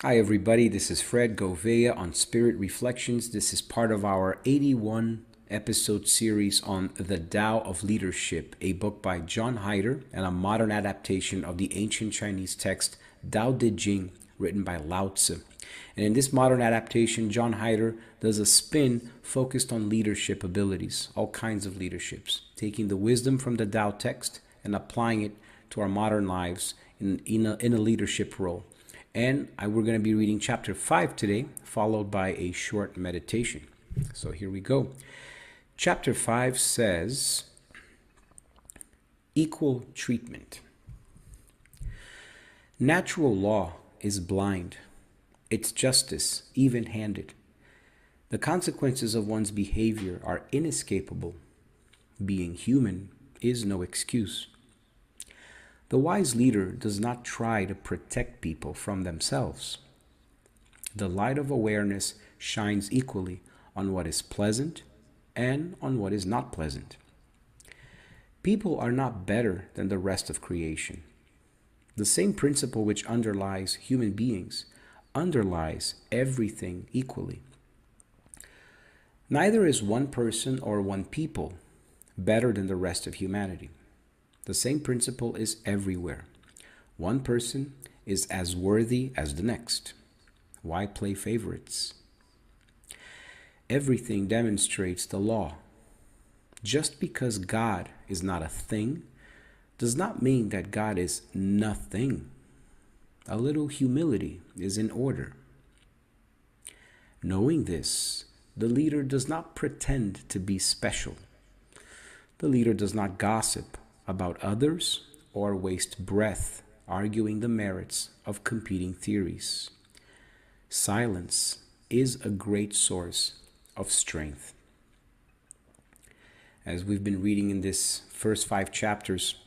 Hi, everybody. This is Fred Govea on Spirit Reflections. This is part of our 81 episode series on the Tao of Leadership, a book by John Heider and a modern adaptation of the ancient Chinese text Tao Te Ching, written by Lao Tzu. And in this modern adaptation, John Heider does a spin focused on leadership abilities, all kinds of leaderships, taking the wisdom from the Tao text and applying it to our modern lives in a leadership role. And we're going to be reading chapter 5 today, followed by a short meditation. So here we go. Chapter 5 says, equal treatment. Natural law is blind, its justice even-handed. The consequences of one's behavior are inescapable. Being human is no excuse. The wise leader does not try to protect people from themselves. The light of awareness shines equally on what is pleasant and on what is not pleasant. People are not better than the rest of creation. The same principle which underlies human beings underlies everything equally. Neither is one person or one people better than the rest of humanity. The same principle is everywhere. One person is as worthy as the next. Why play favorites? Everything demonstrates the law. Just because God is not a thing does not mean that God is nothing. A little humility is in order. Knowing this, the leader does not pretend to be special. The leader does not gossip about others or waste breath arguing the merits of competing theories. Silence is a great source of strength. As we've been reading in this first 5 chapters,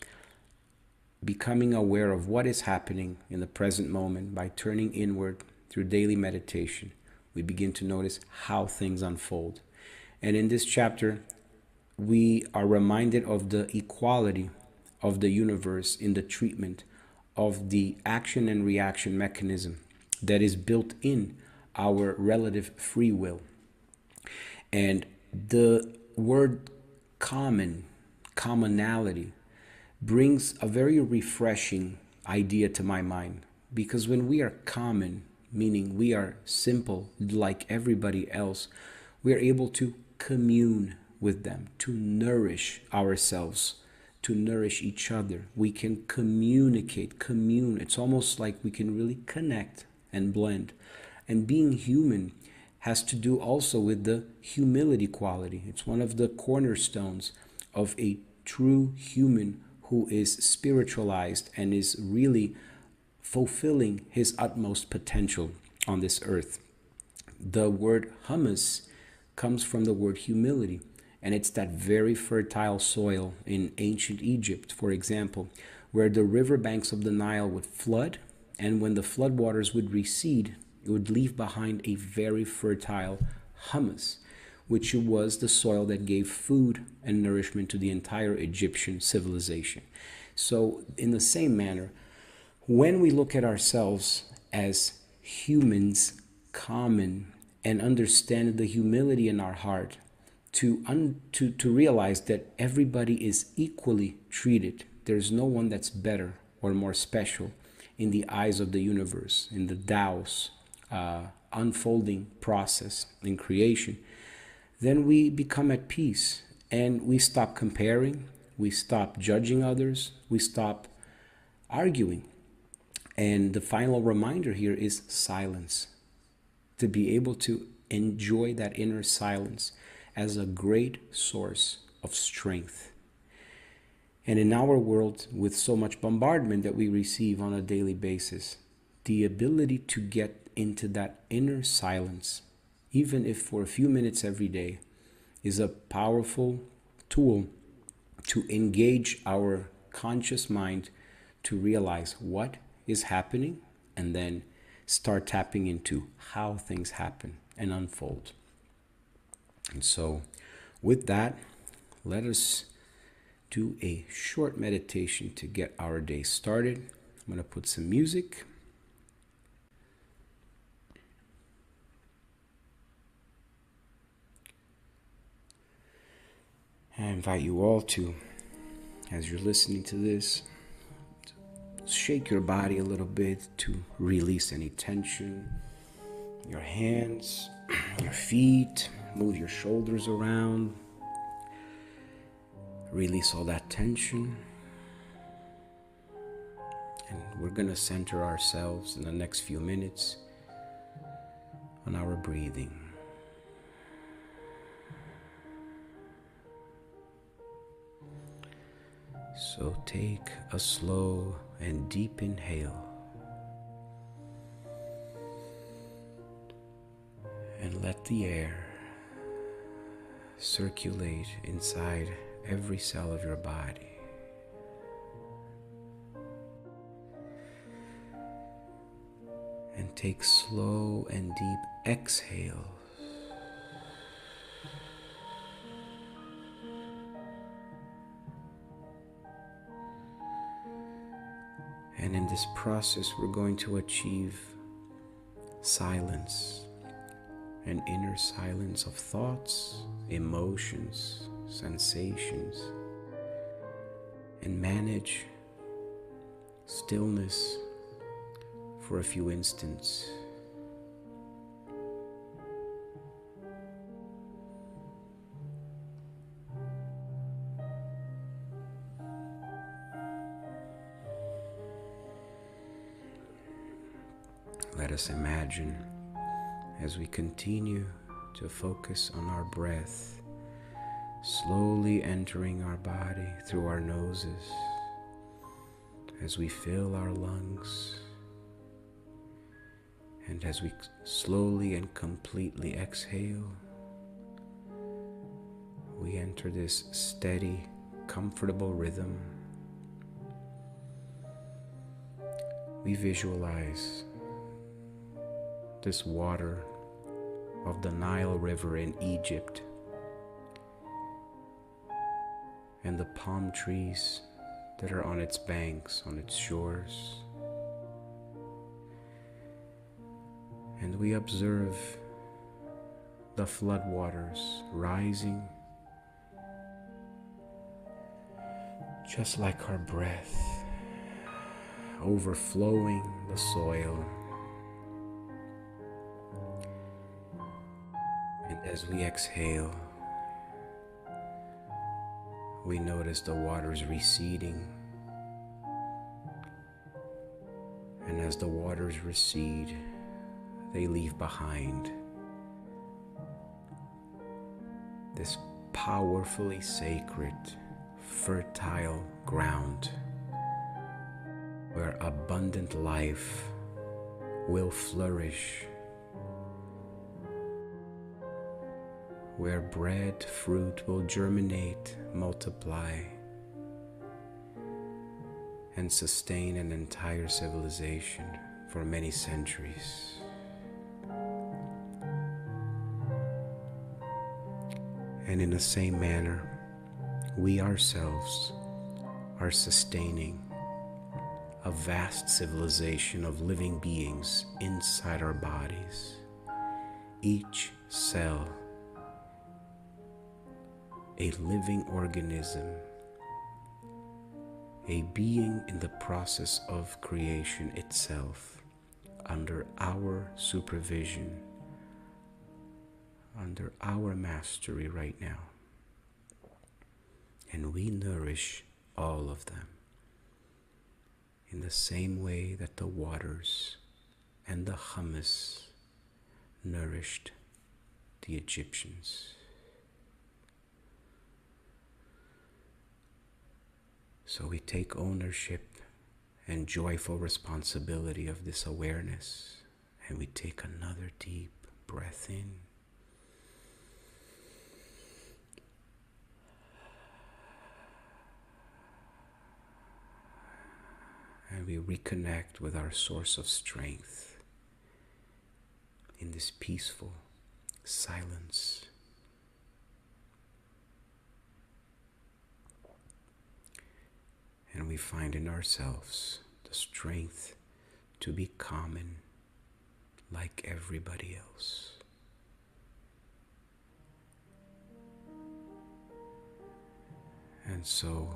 becoming aware of what is happening in the present moment by turning inward through daily meditation, we begin to notice how things unfold. And in this chapter, we are reminded of the equality of the universe in the treatment of the action and reaction mechanism that is built in our relative free will. And the word commonality, brings a very refreshing idea to my mind. Because when we are common, meaning we are simple like everybody else, we are able to commune with them, to nourish ourselves, to nourish each other. We can communicate, commune. It's almost like we can really connect and blend. And being human has to do also with the humility quality. It's one of the cornerstones of a true human who is spiritualized and is really fulfilling his utmost potential on this earth. The word hummus comes from the word humility. And it's that very fertile soil in ancient Egypt, for example, where the riverbanks of the Nile would flood, and when the floodwaters would recede, it would leave behind a very fertile humus, which was the soil that gave food and nourishment to the entire Egyptian civilization. So in the same manner, when we look at ourselves as humans, common, and understand the humility in our heart, to realize that everybody is equally treated. There's no one that's better or more special in the eyes of the universe, in the Tao's unfolding process in creation. Then we become at peace and we stop comparing, we stop judging others, we stop arguing. And the final reminder here is silence. To be able to enjoy that inner silence as a great source of strength. And in our world, with so much bombardment that we receive on a daily basis, the ability to get into that inner silence, even if for a few minutes every day, is a powerful tool to engage our conscious mind to realize what is happening and then start tapping into how things happen and unfold. And so with that, let us do a short meditation to get our day started. I'm going to put some music. I invite you all to, as you're listening to this, shake your body a little bit to release any tension. Your hands, your feet, move your shoulders around. Release all that tension. And we're going to center ourselves in the next few minutes on our breathing. So take a slow and deep inhale. And let the air circulate inside every cell of your body. And take slow and deep exhales. And in this process, we're going to achieve silence, an inner silence of thoughts, emotions, sensations, and manage stillness for a few instants. Let us imagine, as we continue to focus on our breath, slowly entering our body through our noses, as we fill our lungs, and as we slowly and completely exhale, we enter this steady, comfortable rhythm. We visualize this water of the Nile River in Egypt and the palm trees that are on its banks, on its shores. And we observe the floodwaters rising just like our breath, overflowing the soil. And as we exhale, we notice the waters receding. And as the waters recede, they leave behind this powerfully sacred, fertile ground where abundant life will flourish, where breadfruit will germinate, multiply, and sustain an entire civilization for many centuries. And in the same manner, we ourselves are sustaining a vast civilization of living beings inside our bodies. Each cell a living organism, a being in the process of creation itself, under our supervision, under our mastery right now. And we nourish all of them in the same way that the waters and the hummus nourished the Egyptians. So we take ownership and joyful responsibility of this awareness, and we take another deep breath in. And we reconnect with our source of strength in this peaceful silence. And we find in ourselves the strength to be common like everybody else. And so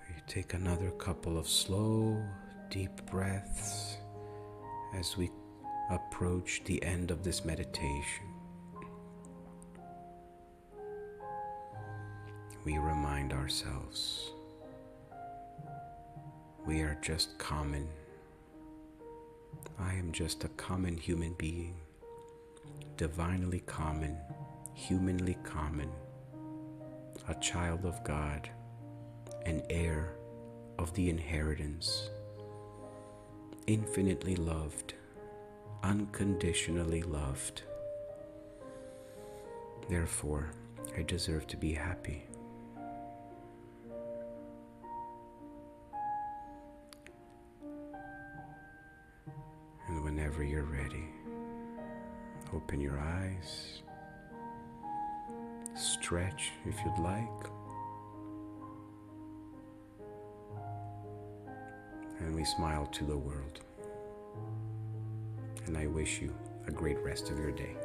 we take another couple of slow, deep breaths as we approach the end of this meditation. We remind ourselves we are just common. I am just a common human being, divinely common, humanly common, a child of God, an heir of the inheritance, infinitely loved, unconditionally loved. Therefore, I deserve to be happy. And whenever you're ready, open your eyes, stretch if you'd like, and we smile to the world. And I wish you a great rest of your day.